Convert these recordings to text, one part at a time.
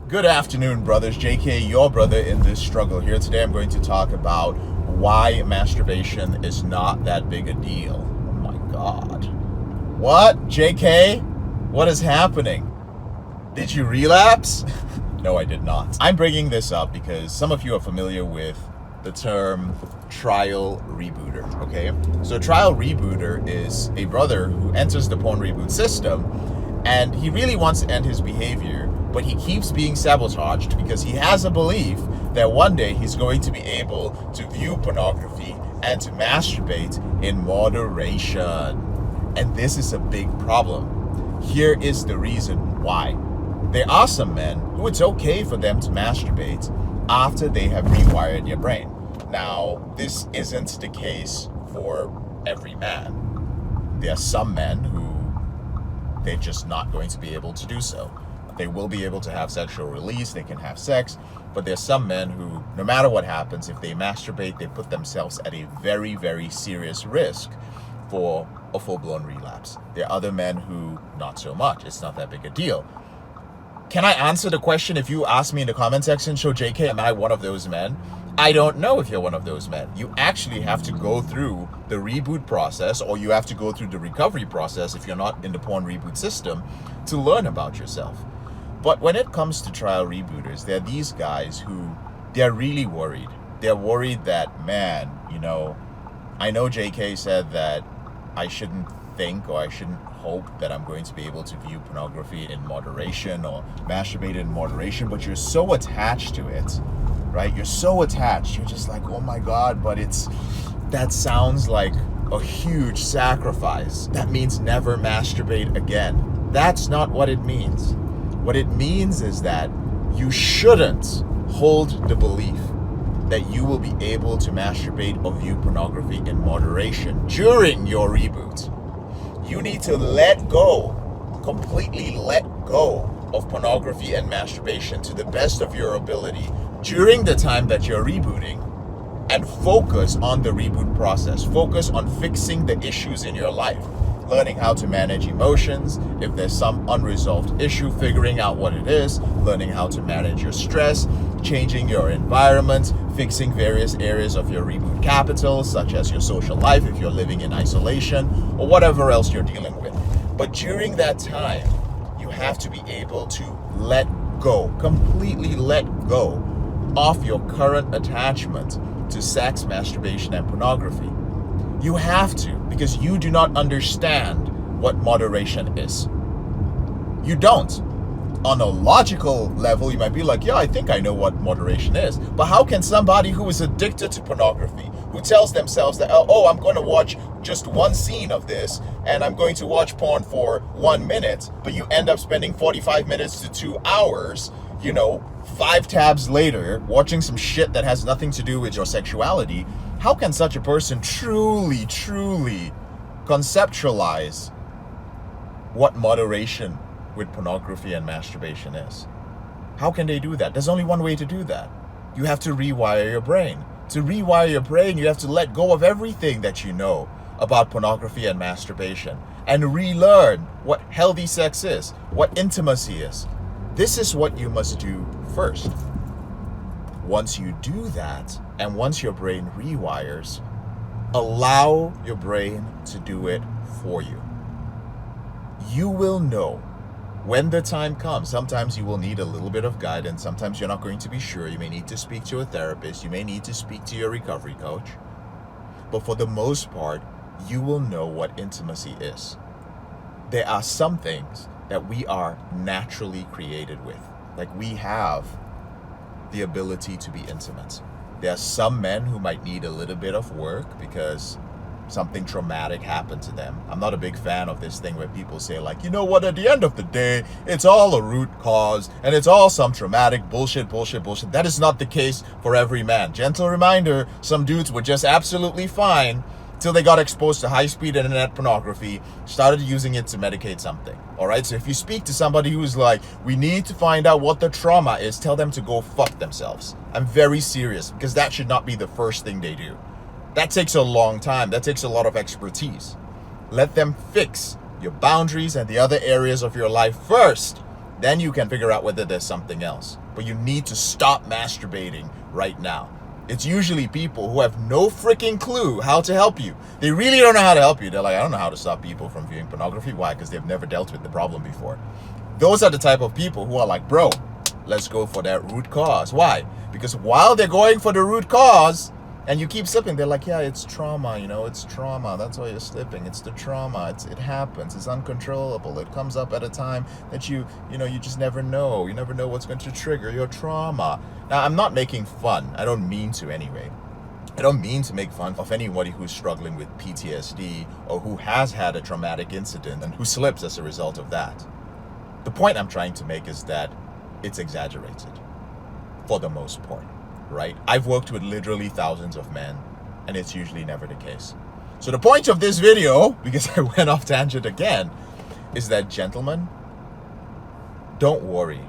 Good afternoon, brothers. JK, your brother in this struggle here. Today I'm going to talk about why masturbation is not that big a deal. Oh my god. What? JK? What is happening? Did you relapse? No, I did not. I'm bringing this up because some of you are familiar with the term trial rebooter, okay? So trial rebooter is a brother who enters the porn reboot system and he really wants to end his behavior, but he keeps being sabotaged because he has a belief that one day he's going to be able to view pornography and to masturbate in moderation. And this is a big problem. Here is the reason why. There are some men who it's okay for them to masturbate after they have rewired their brain. Now, this isn't the case for every man. There are some men who they're just not going to be able to do so. They will be able to have sexual release, they can have sex, but there's some men who, no matter what happens, if they masturbate, they put themselves at a very, very serious risk for a full-blown relapse. There are other men who, not so much. It's not that big a deal. Can I answer the question if you ask me in the comment section, so JK, am I one of those men? I don't know if you're one of those men. You actually have to go through the reboot process, or you have to go through the recovery process if you're not in the porn reboot system to learn about yourself. But when it comes to trial rebooters, there are these guys who, they're really worried. They're worried that, man, I know JK said that I shouldn't think or I shouldn't hope that I'm going to be able to view pornography in moderation or masturbate in moderation, but you're so attached to it, right? You're so attached. You're just like, oh my God, but that sounds like a huge sacrifice. That means never masturbate again. That's not what it means. What it means is that you shouldn't hold the belief that you will be able to masturbate or view pornography in moderation during your reboot. You need to completely let go of pornography and masturbation to the best of your ability during the time that you're rebooting, and focus on the reboot process. Focus on fixing the issues in your life. Learning how to manage emotions, if there's some unresolved issue, figuring out what it is, learning how to manage your stress, changing your environment, fixing various areas of your reboot capital, such as your social life if you're living in isolation, or whatever else you're dealing with. But during that time, you have to be able to let go, completely let go of your current attachment to sex, masturbation, and pornography. You have to, because you do not understand what moderation is. You don't. On a logical level, you might be like, yeah, I think I know what moderation is. But how can somebody who is addicted to pornography, who tells themselves that, oh, I'm going to watch just one scene of this, and I'm going to watch porn for 1 minute, but you end up spending 45 minutes to 2 hours, 5 tabs later, watching some shit that has nothing to do with your sexuality? How can such a person truly, truly conceptualize what moderation with pornography and masturbation is? How can they do that? There's only one way to do that. You have to rewire your brain. To rewire your brain, you have to let go of everything that you know about pornography and masturbation and relearn what healthy sex is, what intimacy is. This is what you must do first. Once you do that, and once your brain rewires, allow your brain to do it for you. You will know when the time comes. Sometimes you will need a little bit of guidance. Sometimes you're not going to be sure. You may need to speak to a therapist. You may need to speak to your recovery coach. But for the most part, you will know what intimacy is. There are some things that we are naturally created with. Like, we have the ability to be intimate. There are some men who might need a little bit of work because something traumatic happened to them. I'm not a big fan of this thing where people say like, you know what, at the end of the day, it's all a root cause and it's all some traumatic bullshit. That is not the case for every man. Gentle reminder, some dudes were just absolutely fine till they got exposed to high-speed internet pornography, started using it to medicate something. All right, so if you speak to somebody who's like, we need to find out what the trauma is, tell them to go fuck themselves. I'm very serious, because that should not be the first thing they do. That takes a long time. That takes a lot of expertise. Let them fix your boundaries and the other areas of your life first Then you can figure out whether there's something else. But you need to stop masturbating right now. It's usually people who have no freaking clue how to help you. They really don't know how to help you. They're like, I don't know how to stop people from viewing pornography. Why? Because they've never dealt with the problem before. Those are the type of people who are like, bro, let's go for that root cause. Why? Because while they're going for the root cause, and you keep slipping, they're like, yeah, it's trauma, it's trauma. That's why you're slipping. It's the trauma. It happens. It's uncontrollable. It comes up at a time that you just never know. You never know what's going to trigger your trauma. Now, I'm not making fun. I don't mean to anyway. I don't mean to make fun of anybody who's struggling with PTSD or who has had a traumatic incident and who slips as a result of that. The point I'm trying to make is that it's exaggerated for the most part. Right? I've worked with literally thousands of men, and it's usually never the case. So the point of this video, because I went off tangent again, is that, gentlemen, don't worry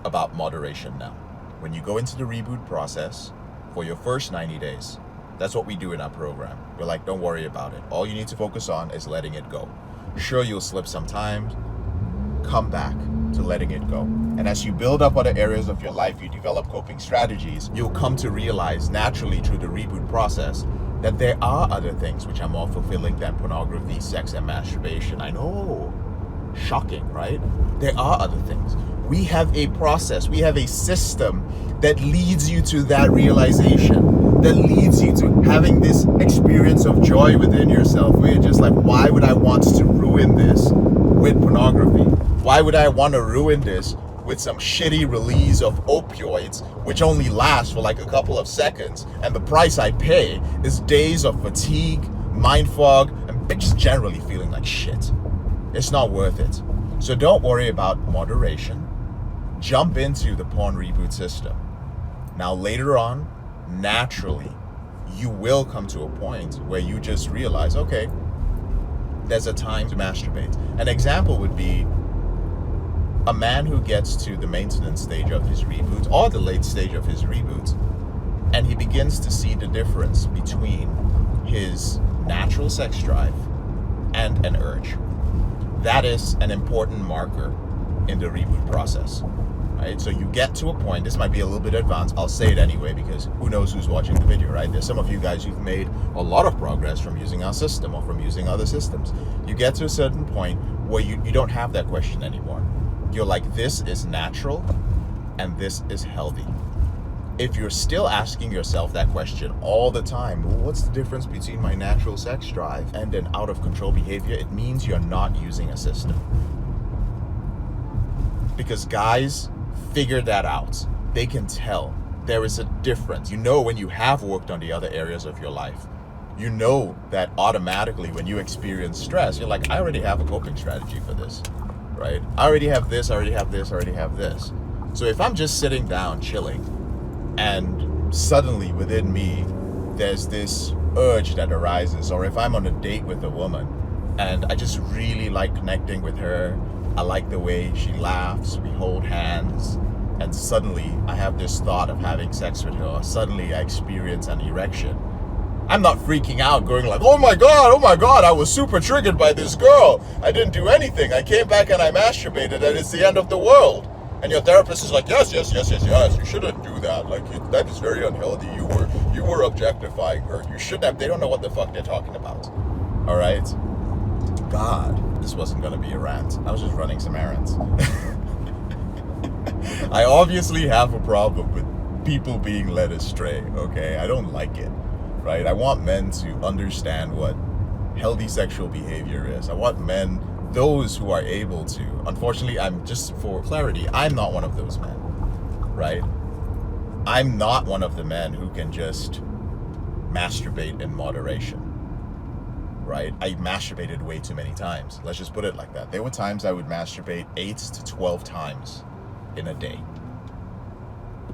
about moderation now. When you go into the reboot process for your first 90 days, that's what we do in our program. We're like, don't worry about it. All you need to focus on is letting it go. Sure, you'll slip sometimes. Come back to letting it go. And as you build up other areas of your life, you develop coping strategies, you'll come to realize naturally through the reboot process that there are other things which are more fulfilling than pornography, sex, and masturbation. I know. Shocking, right? There are other things. We have a process, we have a system that leads you to that realization, that leads you to having this experience of joy within yourself, where you're just like, why would I want to ruin this with pornography? Why would I want to ruin this with some shitty release of opioids, which only lasts for like a couple of seconds, and the price I pay is days of fatigue, mind fog, and just generally feeling like shit? It's not worth it. So don't worry about moderation. Jump into the porn reboot system. Now later on, naturally, you will come to a point where you just realize, okay, there's a time to masturbate. An example would be a man who gets to the maintenance stage of his reboot or the late stage of his reboot, and he begins to see the difference between his natural sex drive and an urge. That is an important marker in the reboot process, right? So you get to a point, this might be a little bit advanced, I'll say it anyway because who knows who's watching the video, right? There's some of you guys who've made a lot of progress from using our system or from using other systems. You get to a certain point where you don't have that question anymore. You're like, this is natural and this is healthy. If you're still asking yourself that question all the time, well, what's the difference between my natural sex drive and an out of control behavior? It means you're not using a system. Because guys figure that out. They can tell there is a difference. You know when you have worked on the other areas of your life. You know that automatically when you experience stress, you're like, I already have a coping strategy for this. Right? I already have this, I already have this, I already have this. So if I'm just sitting down chilling and suddenly within me there's this urge that arises, or if I'm on a date with a woman and I just really like connecting with her, I like the way she laughs, we hold hands, and suddenly I have this thought of having sex with her, or suddenly I experience an erection, I'm not freaking out going like, oh my God, I was super triggered by this girl. I didn't do anything. I came back and I masturbated and it's the end of the world. And your therapist is like, yes, you shouldn't do that. Like, that is very unhealthy. You were objectifying her. You shouldn't have. They don't know what the fuck they're talking about. All right? God, this wasn't going to be a rant. I was just running some errands. I obviously have a problem with people being led astray, okay? I don't like it. Right? I want men to understand what healthy sexual behavior is. I want men, those who are able to. Unfortunately, for clarity, I'm not one of those men, right? I'm not one of the men who can just masturbate in moderation, right? I masturbated way too many times. Let's just put it like that. There were times I would masturbate 8 to 12 times in a day.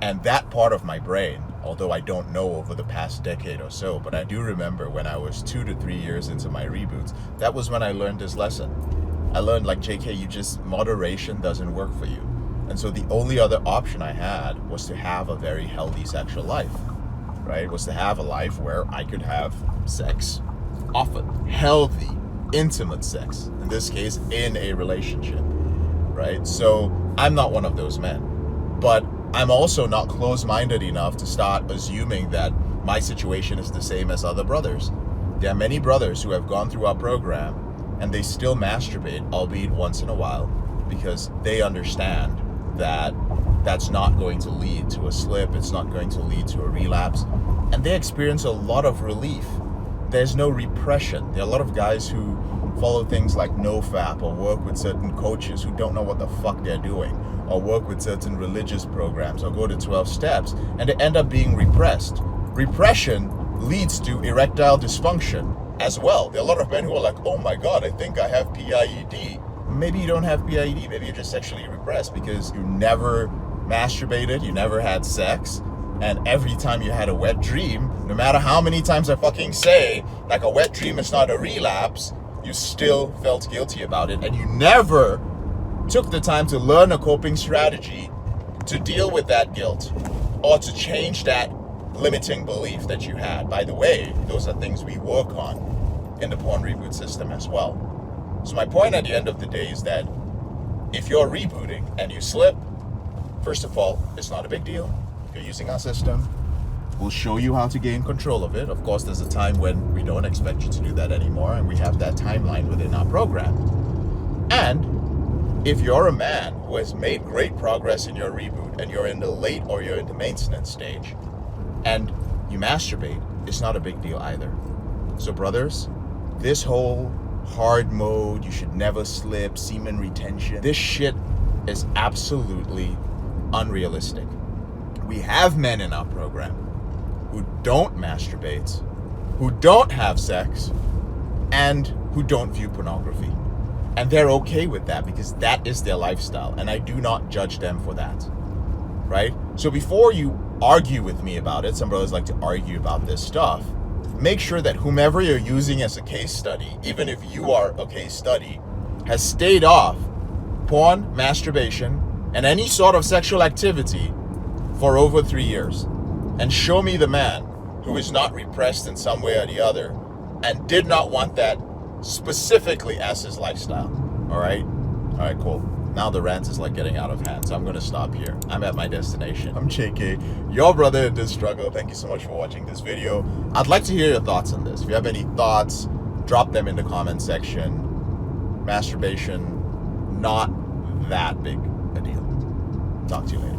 And that part of my brain, although I don't know over the past decade or so, but I do remember when I was 2 to 3 years into my reboots, that was when I learned this lesson. I learned, like, JK, moderation doesn't work for you. And so the only other option I had was to have a very healthy sexual life, right? Was to have a life where I could have sex often, healthy, intimate sex, in this case, in a relationship, right? So I'm not one of those men. But I'm also not close-minded enough to start assuming that my situation is the same as other brothers. There are many brothers who have gone through our program and they still masturbate, albeit once in a while, because they understand that that's not going to lead to a slip, it's not going to lead to a relapse, and they experience a lot of relief. There's no repression. There are a lot of guys who follow things like NoFap or work with certain coaches who don't know what the fuck they're doing, or work with certain religious programs or go to 12 steps, and they end up being repressed. Repression leads to erectile dysfunction as well. There are a lot of men who are like, oh my God, I think I have PIED. Maybe you don't have PIED, maybe you're just sexually repressed because you never masturbated, you never had sex, and every time you had a wet dream, no matter how many times I fucking say, like, a wet dream is not a relapse, you still felt guilty about it, and you never took the time to learn a coping strategy to deal with that guilt or to change that limiting belief that you had. By the way, those are things we work on in the porn reboot system as well. So my point at the end of the day is that if you're rebooting and you slip, first of all, it's not a big deal. You're using our system. We'll show you how to gain control of it. Of course, there's a time when we don't expect you to do that anymore, and we have that timeline within our program. And if you're a man who has made great progress in your reboot and you're in the late or you're in the maintenance stage and you masturbate, it's not a big deal either. So brothers, this whole hard mode, you should never slip, semen retention, this shit is absolutely unrealistic. We have men in our program who don't masturbate, who don't have sex, and who don't view pornography. And they're okay with that because that is their lifestyle, and I do not judge them for that, right? So before you argue with me about it, some brothers like to argue about this stuff, make sure that whomever you're using as a case study, even if you are a case study, has stayed off porn, masturbation, and any sort of sexual activity for over 3 years. And show me the man who is not repressed in some way or the other and did not want that specifically as his lifestyle. All right, cool. Now the rant is like getting out of hand, so I'm going to stop here. I'm at my destination. I'm JK, your brother in this struggle. Thank you so much for watching this video. I'd like to hear your thoughts on this. If you have any thoughts, drop them in the comment section. Masturbation, not that big a deal. Talk to you later.